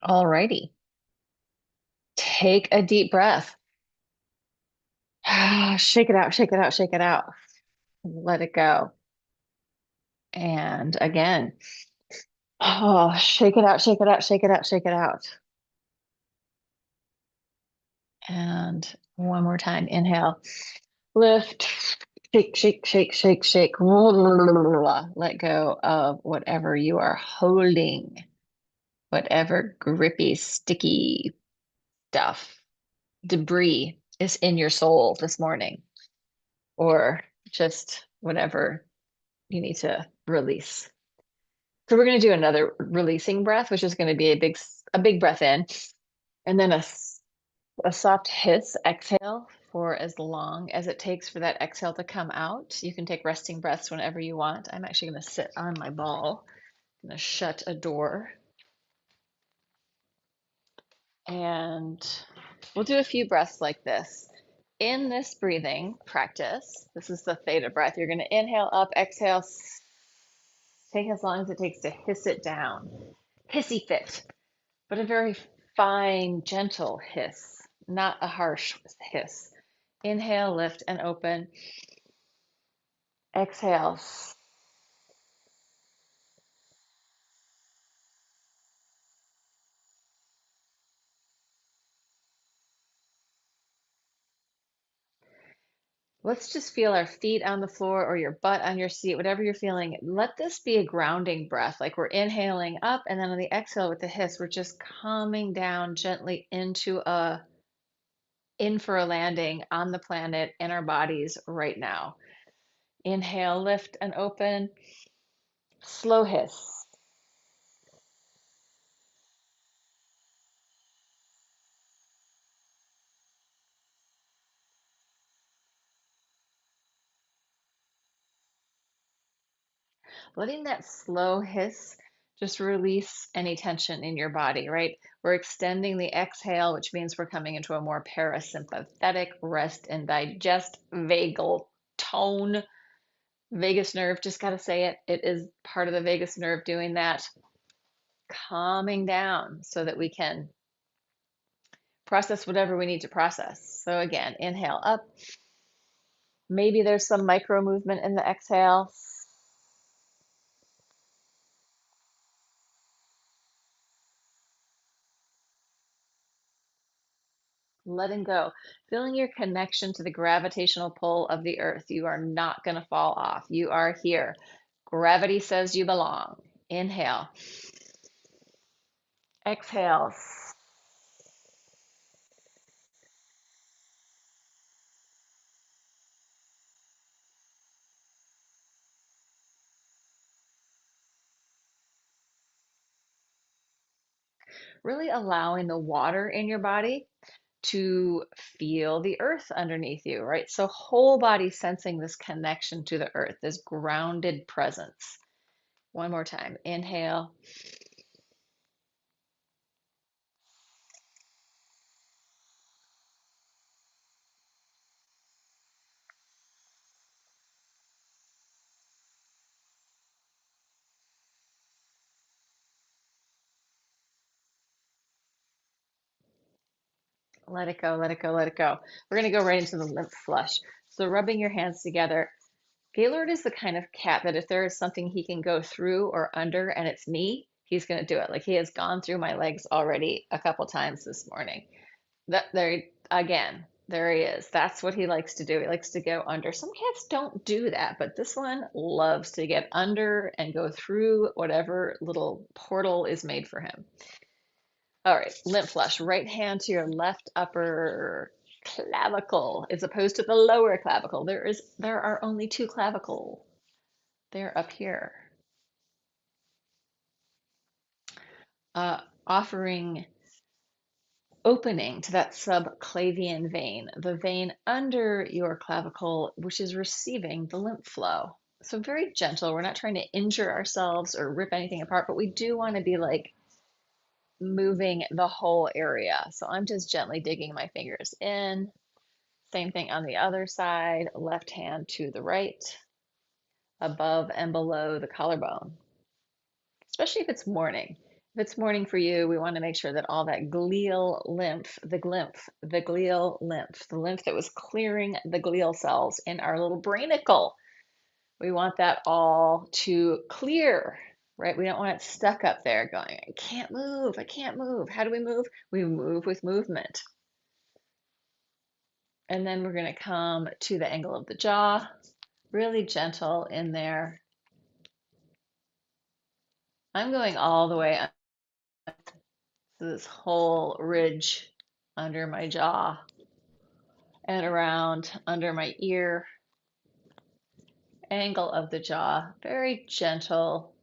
Alrighty. Take a deep breath. Shake it out, shake it out, shake it out. Let it go. And again, shake it out, shake it out, shake it out, shake it out. And one more time. Inhale, lift, shake, shake, shake, shake, shake. Let go of whatever you are holding, whatever grippy, sticky stuff, debris is in your soul this morning, or just whatever you need to release. So we're going to do another releasing breath, which is going to be a big breath in, and then a soft hiss exhale for as long as it takes for that exhale to come out. You can take resting breaths whenever you want. I'm actually going to sit on my ball. I'm going to shut a door, and we'll do a few breaths like this. In this breathing practice, this is the theta breath. You're going to inhale up, exhale, take as long as it takes to hiss it down. Hissy fit, but a very fine, gentle hiss, not a harsh hiss. Inhale, lift, and open. Exhale. Let's just feel our feet on the floor or your butt on your seat, whatever you're feeling. Let this be a grounding breath, like we're inhaling up, and then on the exhale with the hiss, we're just calming down gently in for a landing on the planet in our bodies right now. Inhale, lift, and open. Slow hiss. Letting that slow hiss just release any tension in your body, right? We're extending the exhale, which means we're coming into a more parasympathetic rest and digest vagal tone. Vagus nerve, just got to say it. It is part of the vagus nerve doing that, calming down so that we can process whatever we need to process. So again, inhale up. Maybe there's some micro movement in the exhale. Letting go, feeling your connection to the gravitational pull of the earth. You are not going to fall off. You are here. Gravity says you belong. Inhale, exhale. Really allowing the water in your body to feel the earth underneath you, right? So, whole body sensing this connection to the earth, this grounded presence. One more time. Inhale, let it go, let it go, let it go. We're going to go right into the lymph flush. So, rubbing your hands together. Gaylord is the kind of cat that if there is something he can go through or under and it's me, he's going to do it. Like he has gone through my legs already a couple times this morning. That there again, there he is. That's what he likes to do. He likes to go under. Some cats don't do that, but this one loves to get under and go through whatever little portal is made for him. All right, lymph flush. Right hand to your left upper clavicle as opposed to the lower clavicle. There are only two clavicle. They're up here. Offering opening to that subclavian vein, the vein under your clavicle, which is receiving the lymph flow. So very gentle. We're not trying to injure ourselves or rip anything apart, but we do want to be like moving the whole area. So I'm just gently digging my fingers in. Same thing on the other side, left hand to the right, above and below the collarbone, especially if it's morning. If it's morning for you, we want to make sure that all that glial lymph, the glial lymph, the lymph that was clearing the glial cells in our little brainicle, we want that all to clear, right? We don't want it stuck up there going, I can't move, I can't move. How do we move? We move with movement. And then we're going to come to the angle of the jaw, really gentle in there. I'm going all the way up to this whole ridge under my jaw and around under my ear, angle of the jaw, very gentle,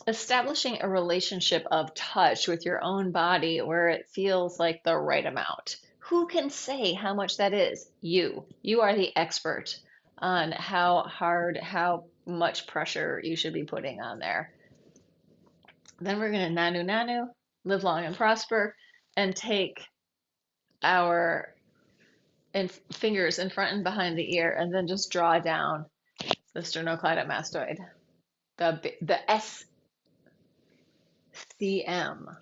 establishing a relationship of touch with your own body where it feels like the right amount. Who can say how much that is? You. You are the expert on how hard, how much pressure you should be putting on there. Then we're going to nanu nanu, live long and prosper, and take our fingers in front and behind the ear and then just draw down the sternocleidomastoid, the SCM.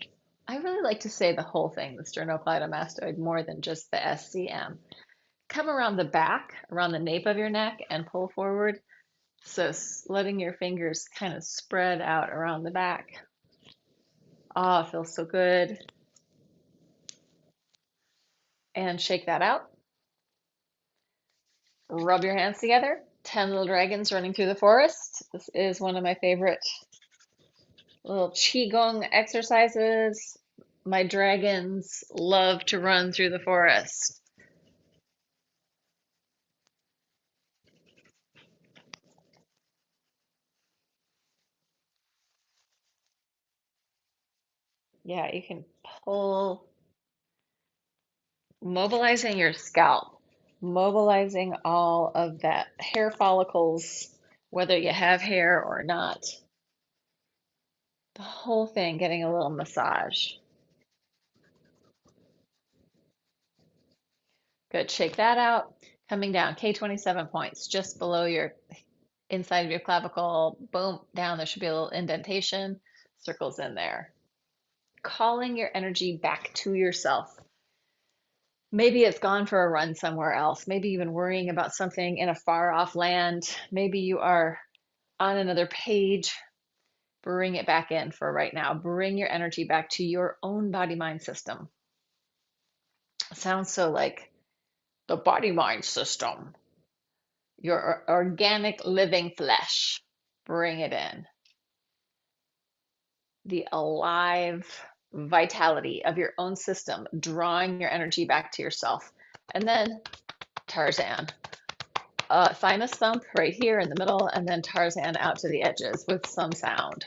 I really like to say the whole thing, the sternocleidomastoid, more than just the SCM. Come around the back, around the nape of your neck, and pull forward. So letting your fingers kind of spread out around the back. Oh, it feels so good. And shake that out. Rub your hands together. 10 little dragons running through the forest. This is one of my favorite little qigong exercises. My dragons love to run through the forest. Yeah, you can pull, mobilizing your scalp, mobilizing all of that hair follicles, whether you have hair or not. The whole thing getting a little massage. Good. Shake that out. Coming down, K27 points, just below your inside of your clavicle. Boom, down. There should be a little indentation. Circles in there. Calling your energy back to yourself. Maybe it's gone for a run somewhere else. Maybe you've been worrying about something in a far off land. Maybe you are on another page. Bring it back in for right now. Bring your energy back to your own body mind system. It sounds so like the body mind system, your organic living flesh. Bring it in. The alive vitality of your own system, drawing your energy back to yourself. And then Tarzan. Thymus thump right here in the middle, and then Tarzan out to the edges with some sound.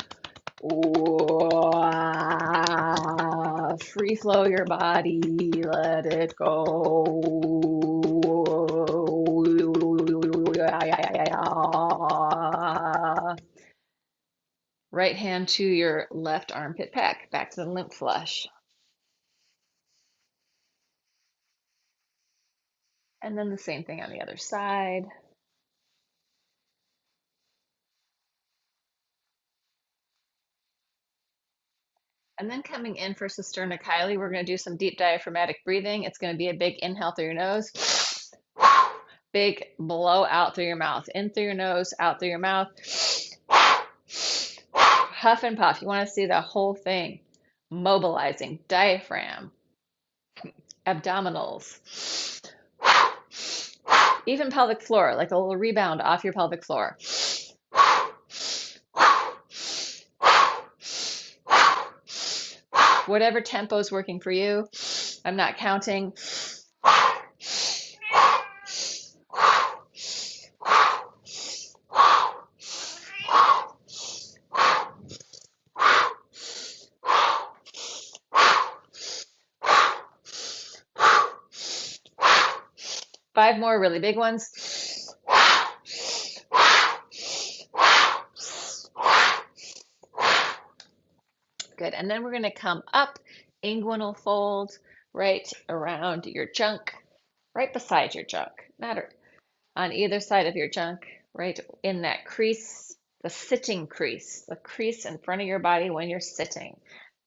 Free flow your body, let it go. Right hand to your left armpit pec, back to the lymph flush. And then the same thing on the other side. And then coming in for Cisterna-Kylie, we're going to do some deep diaphragmatic breathing. It's going to be a big inhale through your nose, big blow out through your mouth. In through your nose, out through your mouth. Huff and puff. You want to see the whole thing. Mobilizing diaphragm, abdominals, even pelvic floor, like a little rebound off your pelvic floor. Whatever tempo is working for you. I'm not counting. 5 more really big ones. Good. And then we're going to come up, inguinal fold, right around your junk, right beside your junk, not on either side of your junk, right in that crease the sitting crease, the crease in front of your body when you're sitting.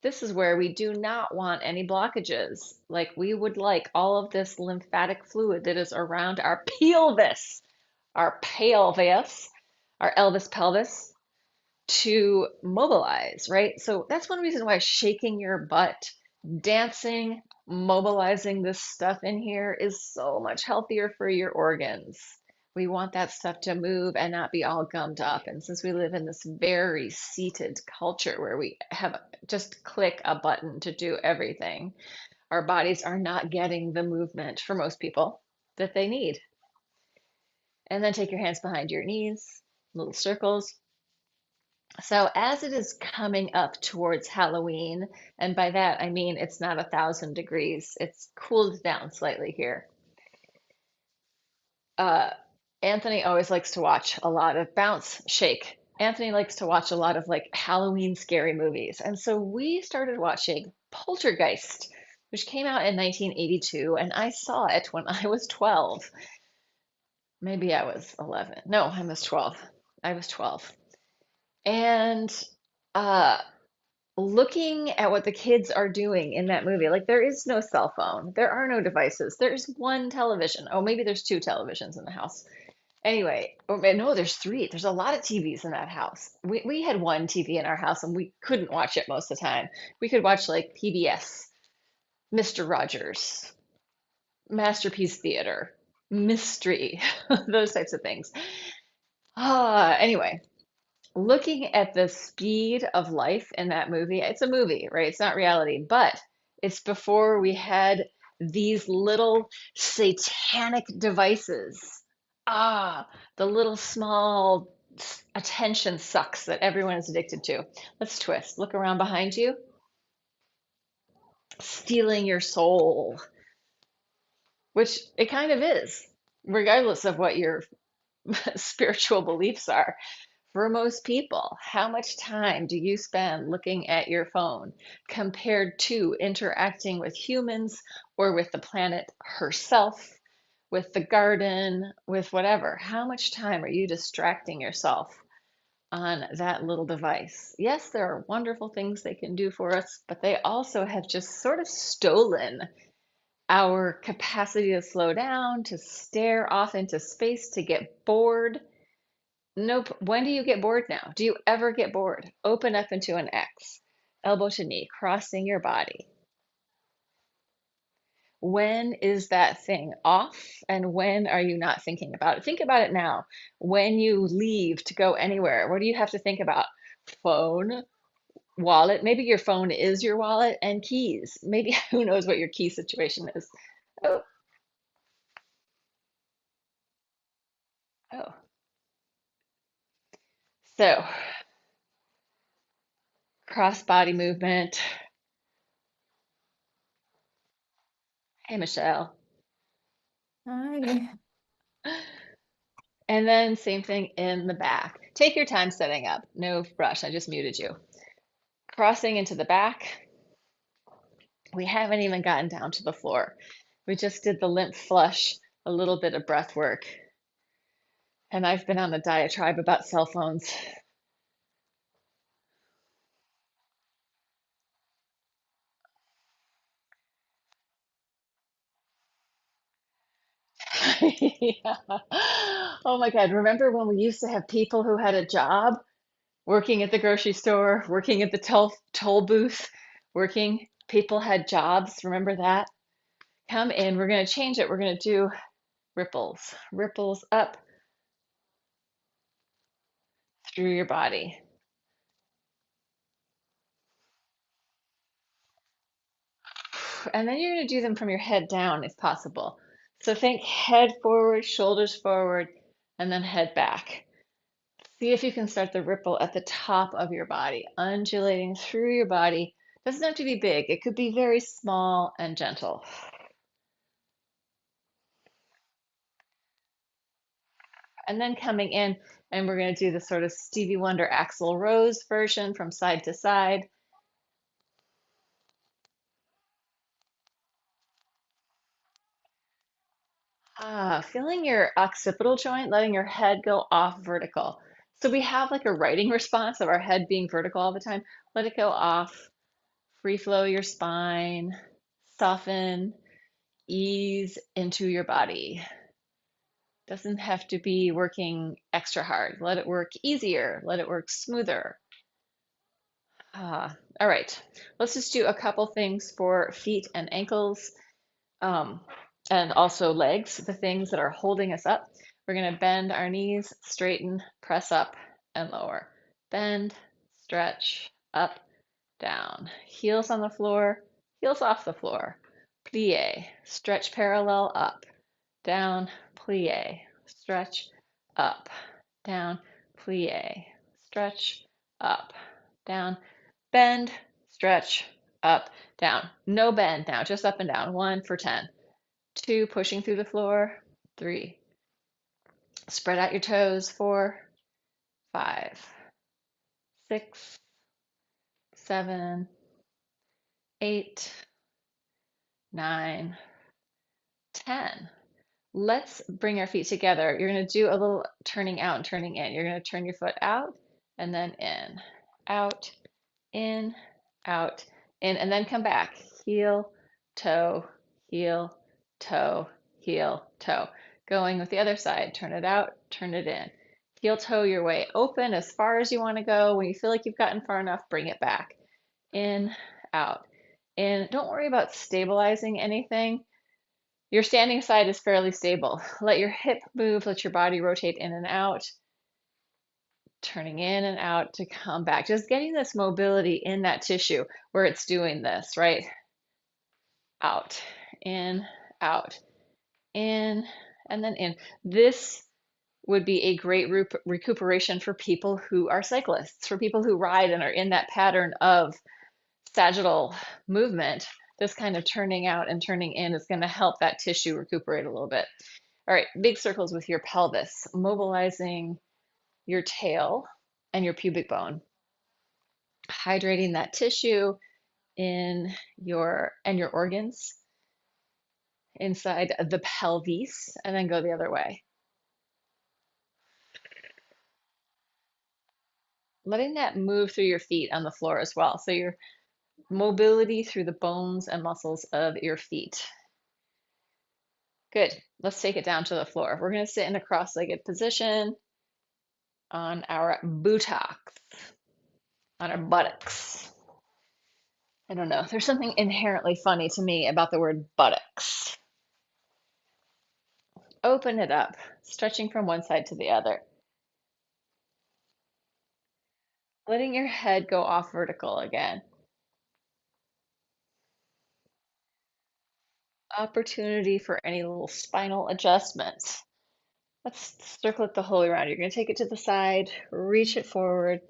This is where we do not want any blockages. Like we would like all of this lymphatic fluid that is around our pelvis, our Elvis pelvis to mobilize, right? So that's one reason why shaking your butt, dancing, mobilizing this stuff in here is so much healthier for your organs. We want that stuff to move and not be all gummed up. And since we live in this very seated culture where we have just click a button to do everything, our bodies are not getting the movement for most people that they need. And then take your hands behind your knees, little circles. So as it is coming up towards Halloween, and by that I mean it's not 1,000 degrees, it's cooled down slightly here. Uh, Anthony always likes to watch a lot of bounce, shake. Anthony likes to watch a lot of like Halloween scary movies. And so we started watching Poltergeist, which came out in 1982, and I saw it when I was 12. Maybe I was 11. No, I was 12. I was 12. And uh looking at what the kids are doing in that movie, like there is no cell phone, there are no devices, there's one television. Oh, maybe there's two televisions in the house. Anyway, or no, there's three. There's a lot of TVs in that house. We had one TV in our house and we couldn't watch it most of the time. We could watch like PBS, Mr. Rogers, Masterpiece Theater, Mystery, those types of things. Anyway, looking at the speed of life in that movie, it's a movie, right? It's not reality, but it's before we had these little satanic devices. Ah, the little small attention sucks that everyone is addicted to. Let's twist. Look around behind you. Stealing your soul, which it kind of is, regardless of what your spiritual beliefs are. For most people, how much time do you spend looking at your phone compared to interacting with humans or with the planet herself, with the garden, with whatever? How much time are you distracting yourself on that little device? Yes, there are wonderful things they can do for us, but they also have just sort of stolen our capacity to slow down, to stare off into space, to get bored. Nope. When do you get bored now? Do you ever get bored? Open up into an X, elbow to knee, crossing your body. When is that thing off and when are you not thinking about it? Think about it now. When you leave to go anywhere, what do you have to think about? Phone, wallet. Maybe your phone is your wallet and keys. Maybe who knows what your key situation is. Oh, oh. So, cross body movement. Hey, Michelle. Hi. And then same thing in the back. Take your time setting up. No rush. I just muted you. Crossing into the back. We haven't even gotten down to the floor. We just did the lymph flush, a little bit of breath work. And I've been on a diatribe about cell phones. Yeah. Oh my God. Remember when we used to have people who had a job working at the grocery store, working at the toll booth, working? People had jobs. Remember that? Come in. We're going to change it. We're going to do ripples, ripples up through your body. And then you're going to do them from your head down if possible. So think head forward, shoulders forward, and then head back. See if you can start the ripple at the top of your body, undulating through your body. Doesn't have to be big, it could be very small and gentle. And then coming in, and we're going to do the sort of Stevie Wonder Axl Rose version from side to side. Feeling your occipital joint, letting your head go off vertical. So we have like a writing response of our head being vertical all the time. Let it go off. Free flow your spine. Soften, ease into your body. Doesn't have to be working extra hard. Let it work easier. Let it work smoother. All right, let's just do a couple things for feet and ankles, um, and also legs, the things that are holding us up. We're going to bend our knees, straighten, press up, and lower. Bend, stretch, up, down. Heels on the floor, heels off the floor. Plie, stretch parallel, up, down, plie, stretch, up, down, plie, stretch, up, down, bend, stretch, up, down. No bend now, just up and down. 1 for 10. 2, pushing through the floor. 3, spread out your toes. 4, 5, 6, 7, 8, 9, 10. Let's bring our feet together. You're going to do a little turning out and turning in. You're going to turn your foot out and then in, out, in, out, in, and then come back. Heel, toe, heel, toe, heel, toe. Going with the other side. Turn it out, turn it in. Heel toe your way open as far as you want to go. When you feel like you've gotten far enough, bring it back. In, out, in. Don't worry about stabilizing anything. Your standing side is fairly stable. Let your hip move, let your body rotate in and out, turning in and out to come back. Just getting this mobility in that tissue where it's doing this, right? Out, in, out, in, and then in. This would be a great recuperation for people who are cyclists, for people who ride and are in that pattern of sagittal movement. This kind of turning out and turning in is going to help that tissue recuperate a little bit. All right, big circles with your pelvis, mobilizing your tail and your pubic bone, hydrating that tissue in your organs inside the pelvis, and then go the other way. Letting that move through your feet on the floor as well. So your mobility through the bones and muscles of your feet. Good. Let's take it down to the floor. We're going to sit in a cross-legged position on our buttocks, on our buttocks. I don't know. There's something inherently funny to me about the word buttocks. Open it up, stretching from one side to the other. Letting your head go off vertical again. Opportunity for any little spinal adjustments. Let's circle it the whole way around. You're going to take it to the side, reach it forward,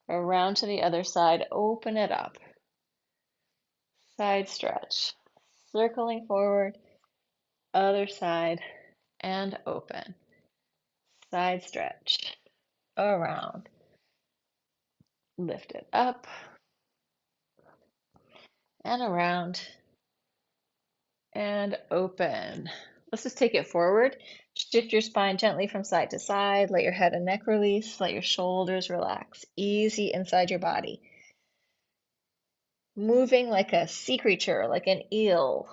around to the other side, open it up. Side stretch. Circling forward, other side, and open. Side stretch. Around. Lift it up and around and open. Let's just take it forward. Shift your spine gently from side to side. Let your head and neck release. Let your shoulders relax. Easy inside your body. Moving like a sea creature, like an eel,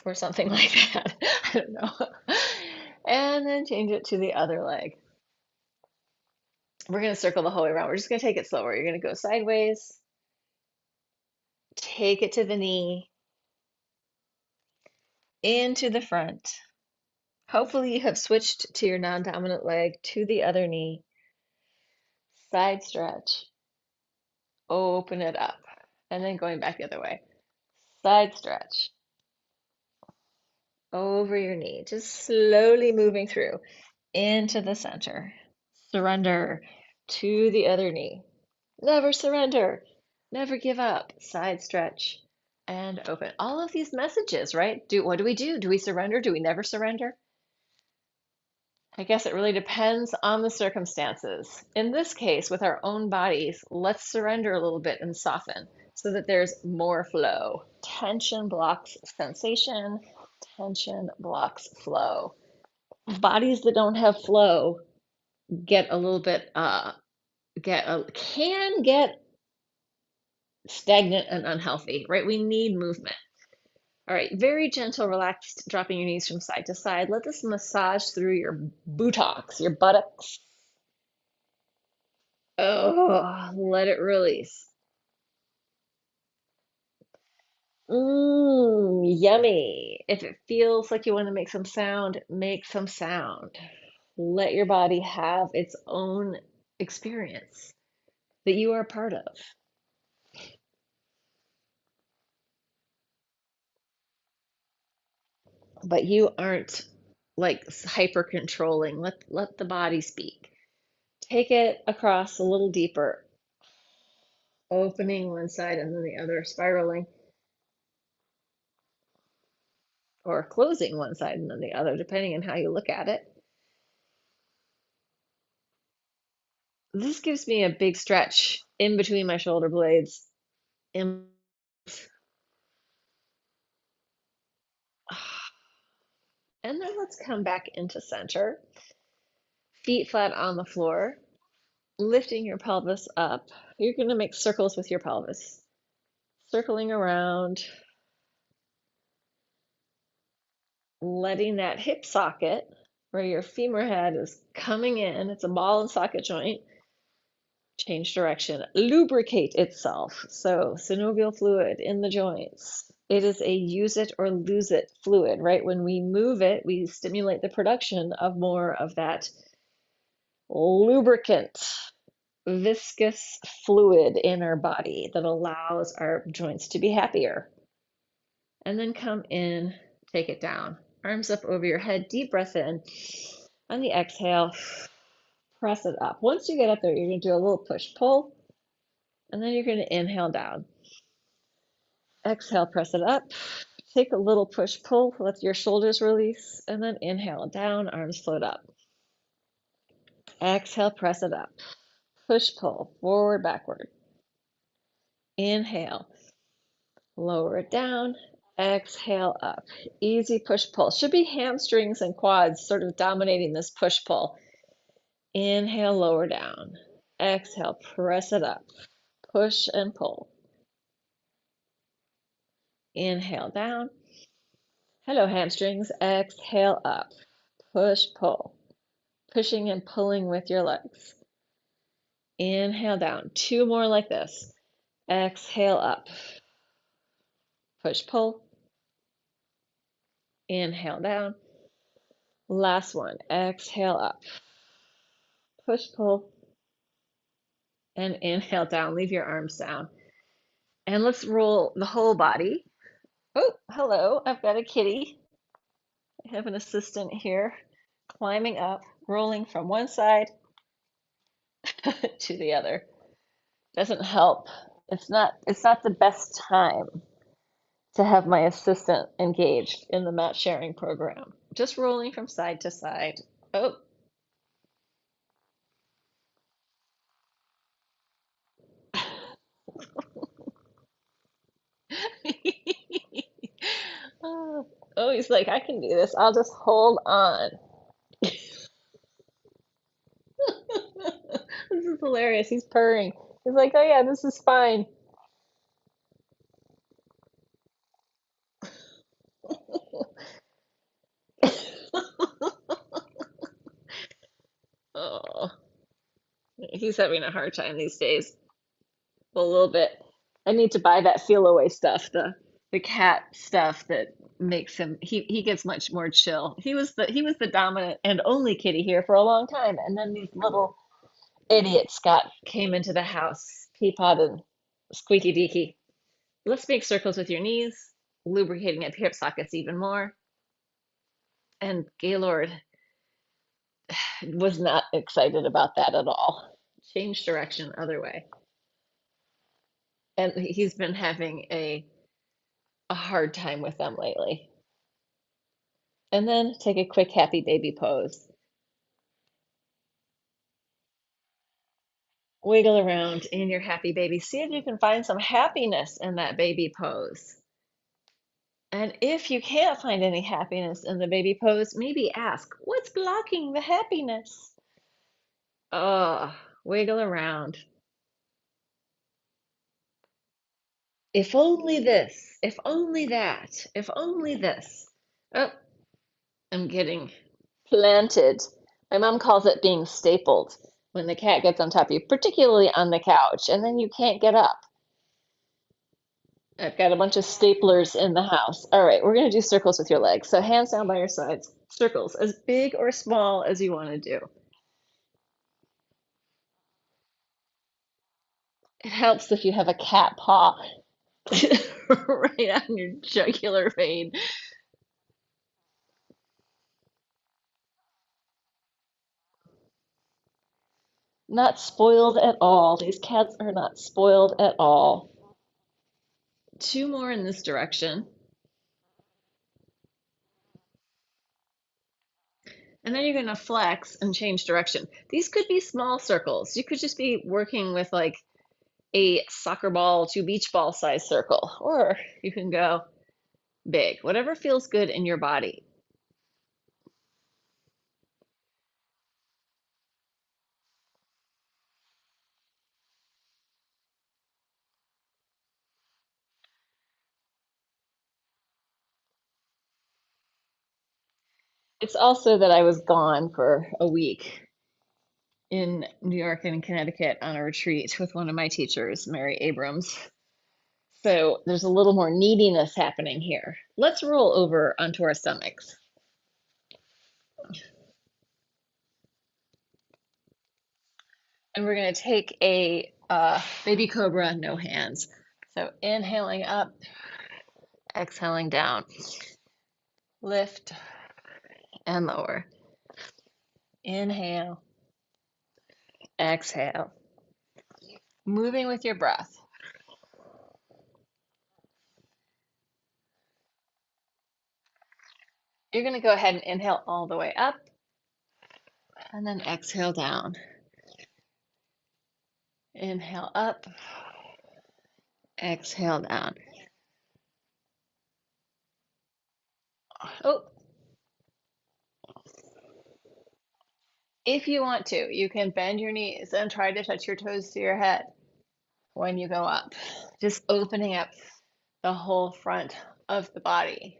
or something like that. I don't know. And then change it to the other leg. We're going to circle the whole way around. We're just going to take it slower. You're going to go sideways. Take it to the knee. Into the front. Hopefully you have switched to your non-dominant leg to the other knee. Side stretch. Open it up. And then going back the other way. Side stretch. Over your knee. Just slowly moving through into the center. Surrender to the other knee. Never surrender. Never give up. Side stretch and open. All of these messages, right? What do we do? Do we surrender? Do we never surrender? I guess it really depends on the circumstances. In this case, with our own bodies, let's surrender a little bit and soften so that there's more flow. Tension blocks sensation, tension blocks flow. Bodies that don't have flow get a little bit can get stagnant and unhealthy, right? We need movement. All right, very gentle, relaxed, dropping your knees from side to side. Let this massage through your buttocks, your buttocks. Oh, let it release. Yummy. If it feels like you want to make some sound, make some sound. Let your body have its own experience that you are a part of. But you aren't like hyper controlling. Let the body speak. Take it across a little deeper, opening one side and then the other, spiraling, or closing one side and then the other, depending on how you look at it. This gives me a big stretch in between my shoulder blades. And then let's come back into center. Feet flat on the floor, lifting your pelvis up. You're going to make circles with your pelvis, circling around, letting that hip socket where your femur head is coming in, it's a ball and socket joint, change direction, lubricate itself. So synovial fluid in the joints. It is a use it or lose it fluid, right? When we move it, we stimulate the production of more of that lubricant, viscous fluid in our body that allows our joints to be happier. And then come in, take it down. Arms up over your head, deep breath in. On the exhale, press it up. Once you get up there, you're going to do a little push pull, and then you're going to inhale down. Exhale, press it up. Take a little push pull, let your shoulders release, and then inhale down, arms float up. Exhale, press it up. Push pull, forward, backward. Inhale, lower it down. Exhale up. Easy push pull. Should be hamstrings and quads sort of dominating this push pull. Inhale, lower down. Exhale, press it up. Push and pull. Inhale down. Hello, hamstrings. Exhale up. Push, pull. Pushing and pulling with your legs. Inhale down. Two more like this. Exhale up. Push, pull. Inhale down. Last one. Exhale up. Push, pull. And inhale down. Leave your arms down. And let's roll the whole body. Oh, hello. I've got a kitty. I have an assistant here climbing up, rolling from one side to the other. Doesn't help. It's not the best time to have my assistant engaged in the mat sharing program. Just rolling from side to side. Oh. Oh, oh, he's like, I can do this. I'll just hold on. This is hilarious. He's purring. He's like, oh yeah, this is fine. Oh, he's having a hard time these days. Well, a little bit. I need to buy that feel away stuff, the cat stuff that makes him he gets much more chill. He was the dominant and only kitty here for a long time, and then these little idiots came into the house, Peapod and Squeaky Deaky. Let's make circles with your knees, lubricating at hip sockets even more. And Gaylord was not excited about that at all. Change direction, other way. And he's been having a hard time with them lately. And then take a quick happy baby pose. Wiggle around in your happy baby. See if you can find some happiness in that baby pose. And if you can't find any happiness in the baby pose, maybe ask, what's blocking the happiness? Oh, wiggle around. If only this, if only that, if only this. Oh, I'm getting planted. My mom calls it being stapled when the cat gets on top of you, particularly on the couch, and then you can't get up. I've got a bunch of staplers in the house. All right, we're going to do circles with your legs. So hands down by your sides. Circles, as big or small as you want to do. It helps if you have a cat paw right on your jugular vein. Not spoiled at all. These cats are not spoiled at all. Two more in this direction. And then you're going to flex and change direction. These could be small circles. You could just be working with like a soccer ball to beach ball size circle, or you can go big, whatever feels good in your body. It's also that I was gone for a week in New York and Connecticut on a retreat with one of my teachers, Mary Abrams. So there's a little more neediness happening here. Let's roll over onto our stomachs. And we're going to take a baby cobra, no hands. So inhaling up, exhaling down. Lift and lower. Inhale, exhale. Moving with your breath. You're going to go ahead and inhale all the way up and then exhale down. Inhale up, exhale down. Oh, if you want to, you can bend your knees and try to touch your toes to your head when you go up. Just opening up the whole front of the body.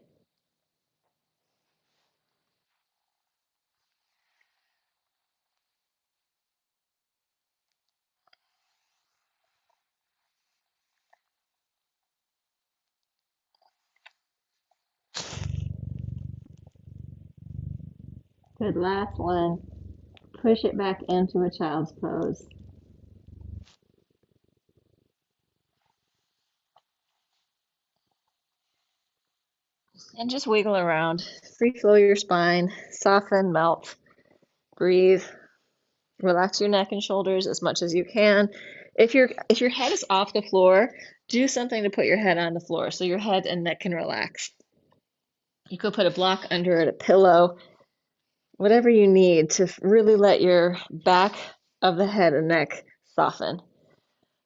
Good, last one. Push it back into a child's pose. And just wiggle around. Free flow your spine, soften, melt, breathe. Relax your neck and shoulders as much as you can. If your head is off the floor, do something to put your head on the floor so your head and neck can relax. You could put a block under it, a pillow, whatever you need to really let your back of the head and neck soften.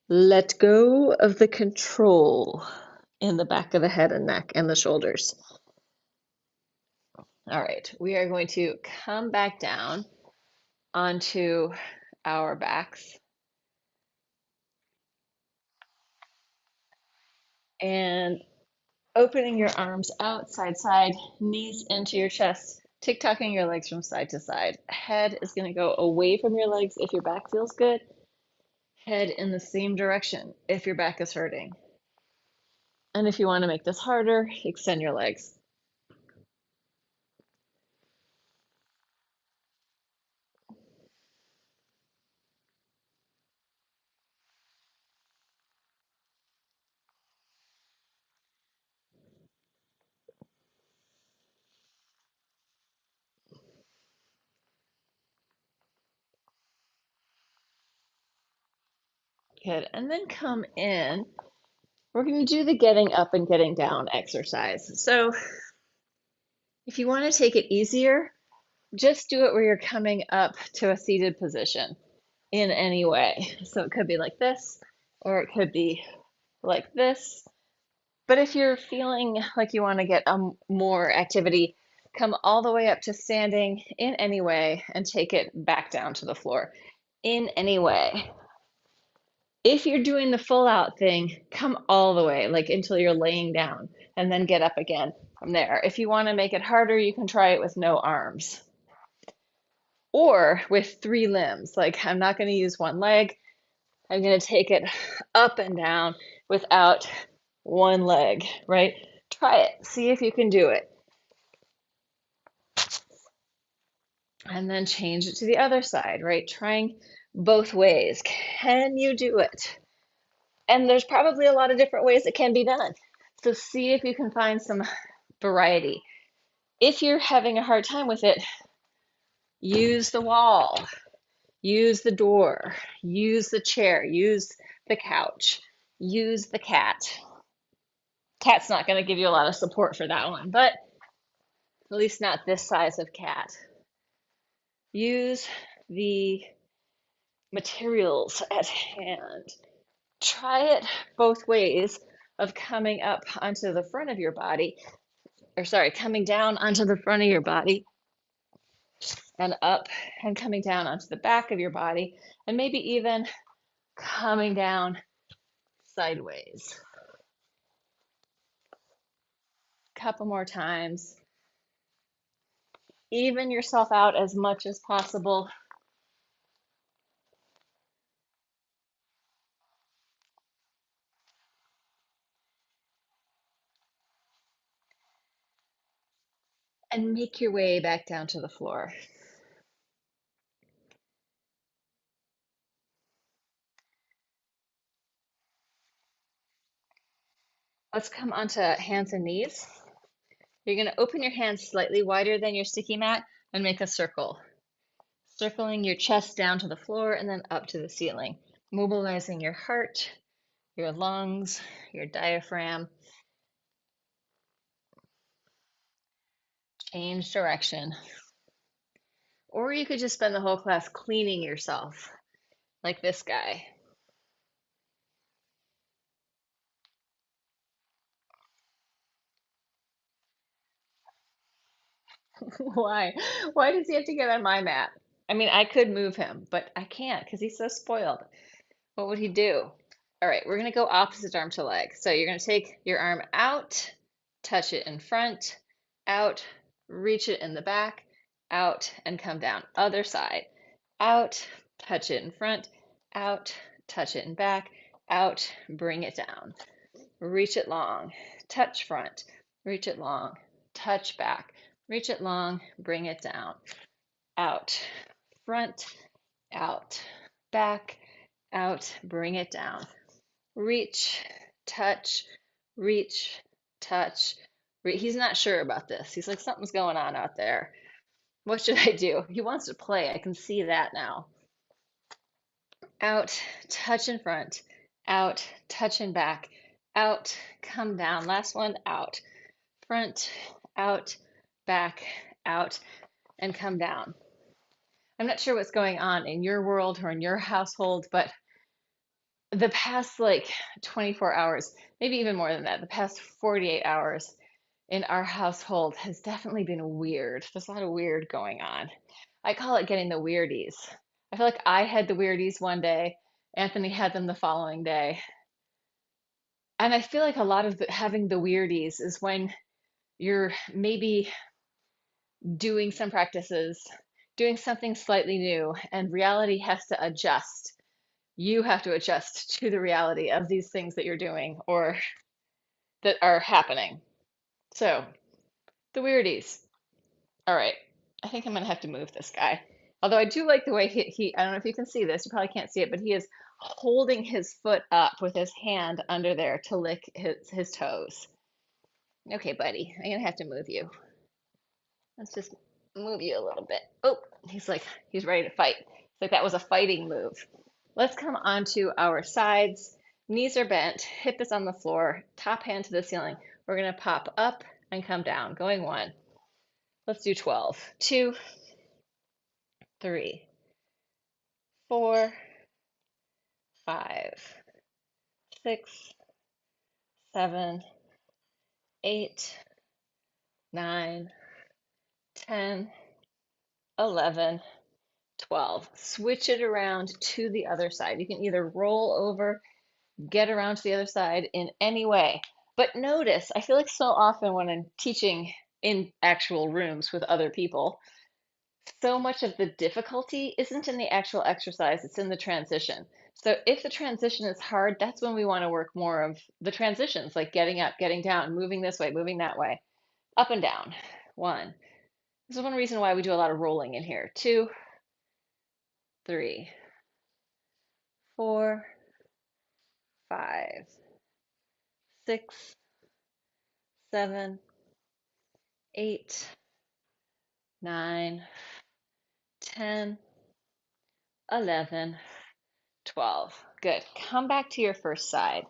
Let go of the control in the back of the head and neck and the shoulders. All right, we are going to come back down onto our backs and opening your arms out, side, knees into your chest, tick-tocking your legs from side to side. Head is going to go away from your legs if your back feels good. Head in the same direction if your back is hurting. And if you want to make this harder, extend your legs. Good. And then come in. We're going to do the getting up and getting down exercise. So if you want to take it easier, just do it where you're coming up to a seated position in any way. So it could be like this, or it could be like this. But if you're feeling like you want to get more activity, come all the way up to standing in any way and take it back down to the floor. in any way. If you're doing the full out thing, come all the way, like until you're laying down, and then get up again from there. If you want to make it harder, you can try it with no arms or with 3 limbs. Like I'm not going to use one leg. I'm going to take it up and down without one leg, right? Try it. See if you can do it. And then change it to the other side, right? Trying both ways. Can you do it? And there's probably a lot of different ways it can be done. So see if you can find some variety. If you're having a hard time with it, use the wall, use the door, use the chair, use the couch, use the cat. Cat's not going to give you a lot of support for that one, but at least not this size of cat. Use the materials at hand. Try it both ways of coming up onto the front of your body, or sorry, coming down onto the front of your body and up and coming down onto the back of your body, and maybe even coming down sideways. Couple more times. Even yourself out as much as possible. And make your way back down to the floor. Let's come onto hands and knees. You're going to open your hands slightly wider than your sticky mat and make a circle. Circling your chest down to the floor and then up to the ceiling. Mobilizing your heart, your lungs, your diaphragm. Change direction. Or you could just spend the whole class cleaning yourself, like this guy. Why? Why does he have to get on my mat? I mean, I could move him, but I can't because he's so spoiled. What would he do? All right, we're going to go opposite arm to leg. So you're going to take your arm out, touch it in front, out, reach it in the back, out, and come down. Other side. Out, touch it in front, out, touch it in back, out, bring it down. Reach it long, touch front, reach it long, touch back, reach it long, bring it down. Out, front, out, back, out, bring it down. Reach, touch, reach, touch. He's not sure about this. He's like, something's going on out there. What should I do? He wants to play. I can see that now. Out, touch in front, out, touch in back, out, come down. Last one, out, front, out, back, out, and come down. I'm not sure what's going on in your world or in your household, but the past like 24 hours, maybe even more than that, the past 48 hours in our household has definitely been weird. There's a lot of weird going on. I call it getting the weirdies. I feel like I had the weirdies one day, Anthony had them the following day. And I feel like a lot of having the weirdies is when you're maybe doing some practices, doing something slightly new, and reality has to adjust. You have to adjust to the reality of these things that you're doing or that are happening. So, the weirdies. All right, I think I'm gonna have to move this guy. Although I do like the way I don't know if you can see this, you probably can't see it, but he is holding his foot up with his hand under there to lick his toes. Okay, buddy, I'm gonna have to move you. Let's just move you a little bit. Oh, he's ready to fight. It's like that was a fighting move. Let's come onto our sides. Knees are bent, hip is on the floor, top hand to the ceiling. We're gonna pop up and come down, going 1. Let's do 12. 2, 3, 4, 5, 6, 7, 8, 9, 10, 11, 12. Switch it around to the other side. You can either roll over, get around to the other side in any way. But notice, I feel like so often when I'm teaching in actual rooms with other people, so much of the difficulty isn't in the actual exercise, it's in the transition. So if the transition is hard, that's when we want to work more of the transitions, like getting up, getting down, moving this way, moving that way, up and down. One. This is one reason why we do a lot of rolling in here. Two, three, four, five, six, seven, eight, nine, 10, 11, 12. Good. Come back to your first side.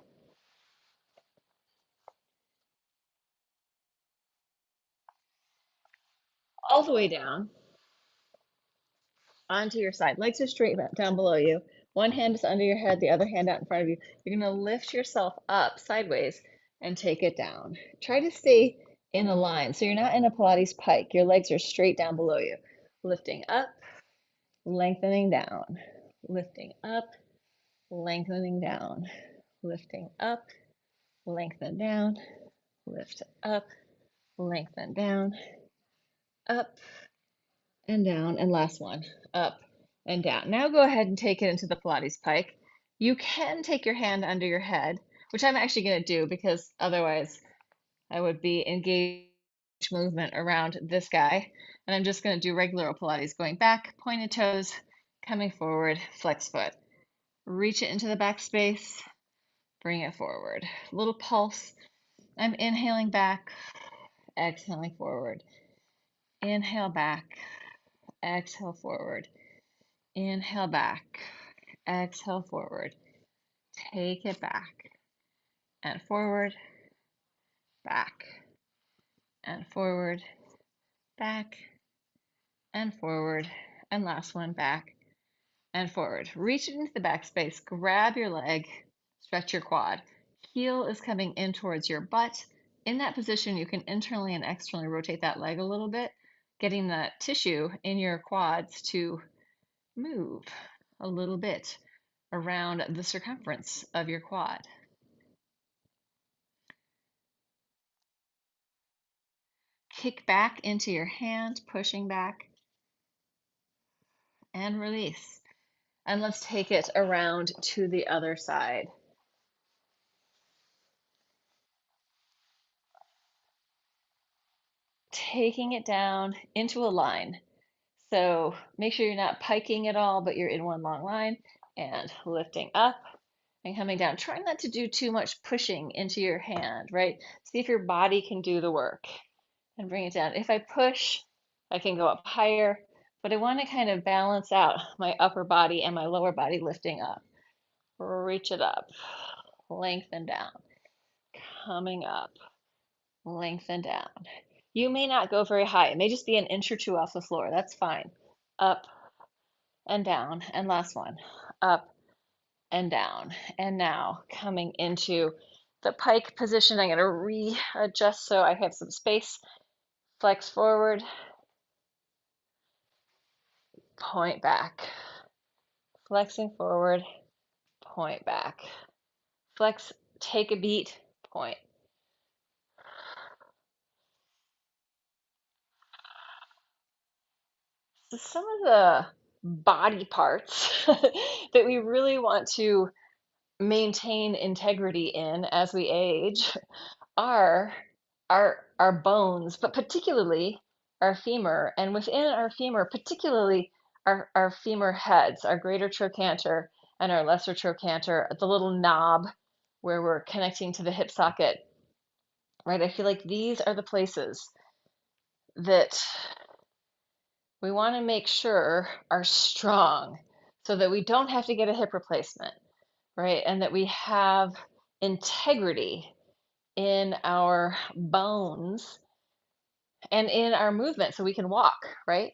All the way down onto your side. Legs are straight down below you. One hand is under your head, the other hand out in front of you. You're going to lift yourself up sideways and take it down. Try to stay in a line. So you're not in a Pilates pike. Your legs are straight down below you. Lifting up, lengthening down. Lifting up, lengthening down. Lifting up, lengthen down. Lift up, lengthen down. Up and down. And last one, up and down. Now go ahead and take it into the Pilates pike. You can take your hand under your head, which I'm actually going to do because otherwise I would be engaged movement around this guy. And I'm just going to do regular Pilates, going back, pointed toes, coming forward, flex foot. Reach it into the back space, bring it forward. Little pulse. I'm inhaling back, exhaling forward. Inhale back, exhale forward. Inhale back, exhale forward. Take it back and forward, back and forward, back and forward. And last one, back and forward. Reach it into the back space, grab your leg, stretch your quad. Heel is coming in towards your butt. In that position, you can internally and externally rotate that leg a little bit, getting the tissue in your quads to move a little bit around the circumference of your quad. Kick back into your hand, pushing back, and release. And let's take it around to the other side. Taking it down into a line. So make sure you're not piking at all, but you're in one long line, and lifting up and coming down. Try not to do too much pushing into your hand, right? See if your body can do the work and bring it down. If I push, I can go up higher, but I want to kind of balance out my upper body and my lower body lifting up. Reach it up, lengthen down, coming up, lengthen down. You may not go very high. It may just be an inch or two off the floor. That's fine. Up and down. And last one, up and down. And now coming into the pike position, I'm going to readjust so I have some space. Flex forward, point back. Flexing forward, point back. Flex, take a beat, point. So some of the body parts that we really want to maintain integrity in as we age are our bones, but particularly our femur, and within our femur, particularly our femur heads, our greater trochanter and our lesser trochanter, the little knob where we're connecting to the hip socket, right? I feel like these are the places that we want to make sure are strong so that we don't have to get a hip replacement, right? And that we have integrity in our bones and in our movement so we can walk, right?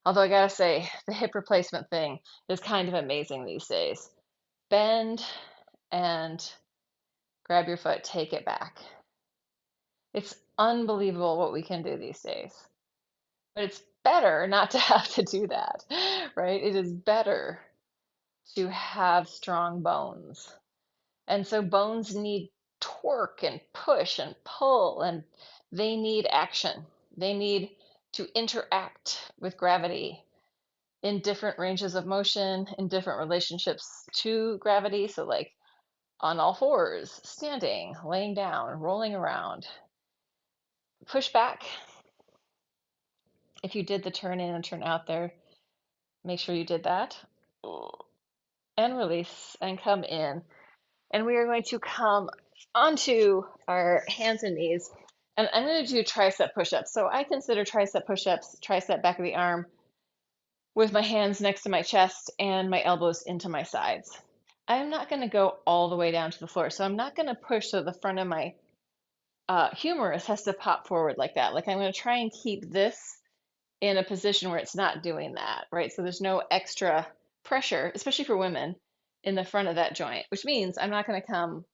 Although I gotta say, the hip replacement thing is kind of amazing these days. Bend and grab your foot, take it back. It's unbelievable what we can do these days. But it's better not to have to do that, right? It is better to have strong bones. And so bones need torque and push and pull, and they need action. They need to interact with gravity in different ranges of motion, in different relationships to gravity. So, like on all fours, standing, laying down, rolling around. Push back. If you did the turn in and turn out there, make sure you did that. And release and come in. And we are going to come onto our hands and knees. And I'm going to do tricep push-ups. So I consider tricep push-ups, tricep back of the arm, with my hands next to my chest and my elbows into my sides. I'm not going to go all the way down to the floor. So I'm not going to push so the front of my humerus has to pop forward like that. Like I'm going to try and keep this in a position where it's not doing that, right? So there's no extra pressure, especially for women, in the front of that joint, which means I'm not going to come,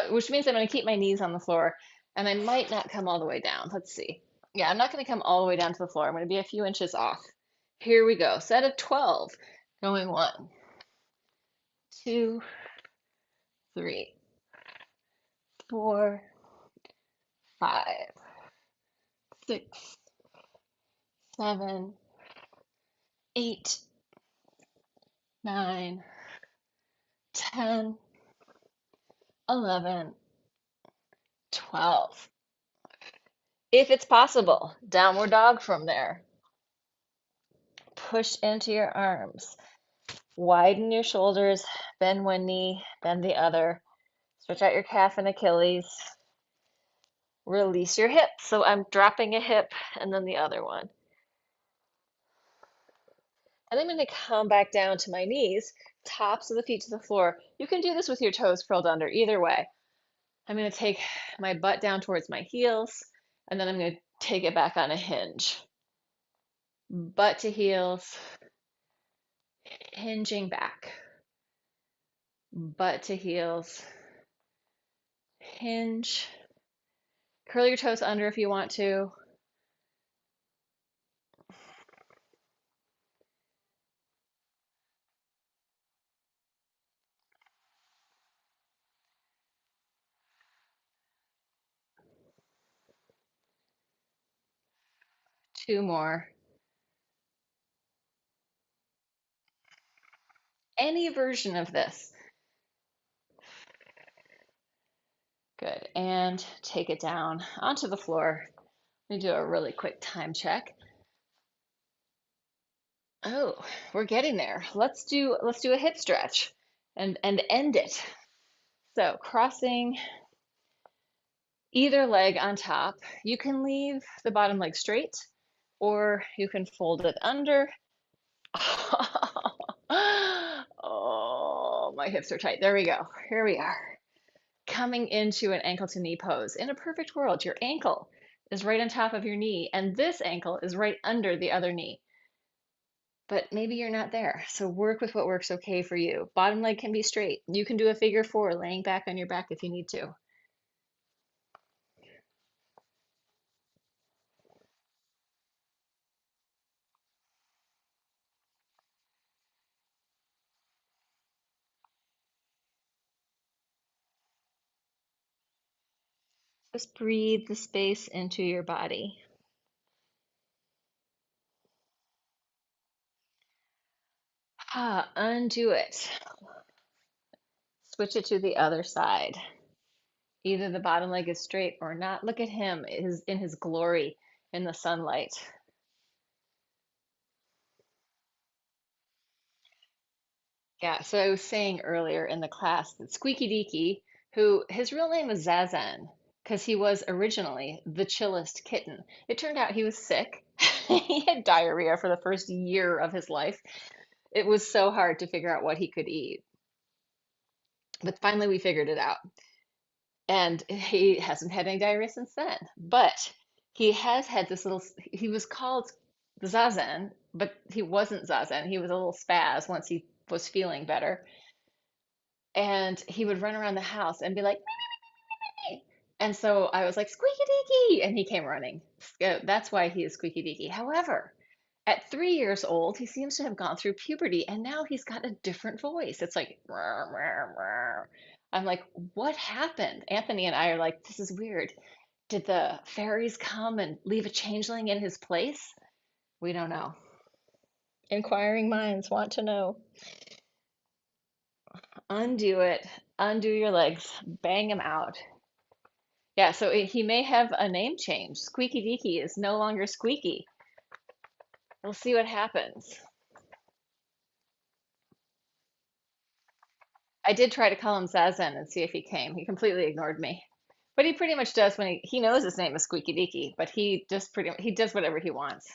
which means I'm going to keep my knees on the floor and I might not come all the way down. Let's see. Yeah, I'm not going to come all the way down to the floor. I'm going to be a few inches off. Here we go. Set of 12. Going 1, 2, 3, 4, 5, 6, 7, 8, 9, 10, 11, 12. If it's possible, downward dog from there. Push into your arms. Widen your shoulders, bend one knee, bend the other. Stretch out your calf and Achilles. Release your hips. So I'm dropping a hip and then the other one. And I'm going to come back down to my knees, tops of the feet to the floor. You can do this with your toes curled under, either way. I'm going to take my butt down towards my heels, and then I'm going to take it back on a hinge. Butt to heels, hinging back. Butt to heels, hinge. Curl your toes under if you want to. Two more. Any version of this. Good. And take it down onto the floor. Let me do a really quick time check. Oh, we're getting there. Let's do a hip stretch and end it. So crossing either leg on top. You can leave the bottom leg straight or you can fold it under. Oh, my hips are tight. There we go. Here we are. Coming into an ankle to knee pose. In a perfect world, your ankle is right on top of your knee, and this ankle is right under the other knee. But maybe you're not there. So work with what works okay for you. Bottom leg can be straight. You can do a figure four, laying back on your back if you need to. Just breathe the space into your body. Undo it. Switch it to the other side. Either the bottom leg is straight or not. Look at him in his glory in the sunlight. Yeah, so I was saying earlier in the class that Squeaky Deaky, who his real name was Zazen, because he was originally the chillest kitten. It turned out he was sick. He had diarrhea for the first year of his life. It was so hard to figure out what he could eat. But finally we figured it out. And he hasn't had any diarrhea since then. But he has had this little, he was called Zazen, but he wasn't Zazen. He was a little spaz once he was feeling better. And he would run around the house and be like, And so I was like, squeaky deaky, and he came running. That's why he is squeaky deaky. However, at 3 years old, he seems to have gone through puberty, and now he's got a different voice. It's like, "Rrr, rrr, rrr." I'm like, what happened? Anthony and I are like, this is weird. Did the fairies come and leave a changeling in his place? We don't know. Inquiring minds want to know. Undo it. Undo your legs. Bang him out. Yeah, so he may have a name change. Squeaky Deaky is no longer Squeaky. We'll see what happens. I did try to call him Zazen and see if he came. He completely ignored me. But he pretty much does when he knows his name is Squeaky Deaky, but he does whatever he wants.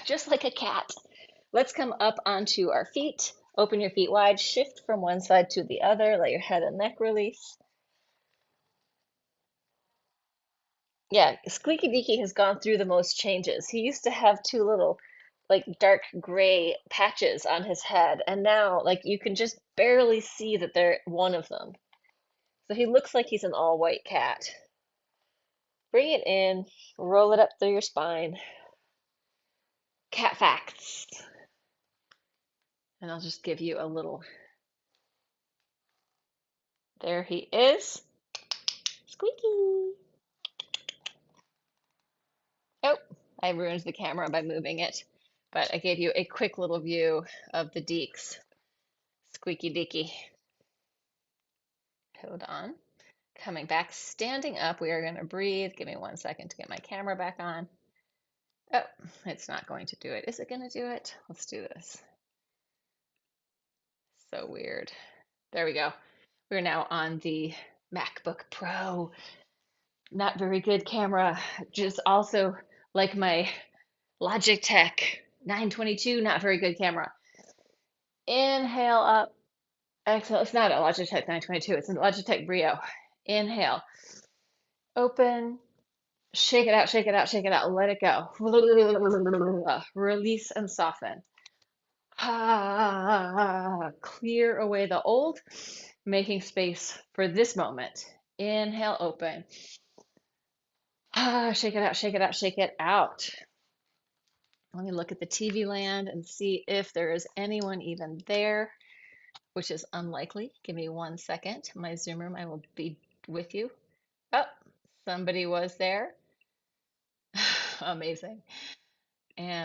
Just like a cat. Let's come up onto our feet. Open your feet wide, shift from one side to the other, let your head and neck release. Yeah, Squeaky Beaky has gone through the most changes. He used to have two little, like, dark gray patches on his head, and now, like, you can just barely see that they're one of them. So he looks like he's an all-white cat. Bring it in, roll it up through your spine. Cat facts. And I'll just give you a little. There he is. Squeaky. Oh, I ruined the camera by moving it, but I gave you a quick little view of the Deeks. Squeaky Deaky. Hold on. Coming back, standing up, we are going to breathe. Give me 1 second to get my camera back on. Oh, it's not going to do it. Is it going to do it? Let's do this. So weird. There we go. We're now on the MacBook Pro. Not very good camera. Just also like my Logitech 922, not very good camera. Inhale up. Exhale. It's not a Logitech 922. It's a Logitech Brio. Inhale. Open. Shake it out, shake it out, shake it out. Let it go. Release and soften. Clear away the old, making space for this moment. Inhale, open. Shake it out, shake it out, shake it out. Let me look at the TV land and see if there is anyone even there, which is unlikely. Give me 1 second. My Zoom room, I will be with you. Oh, somebody was there. Amazing. And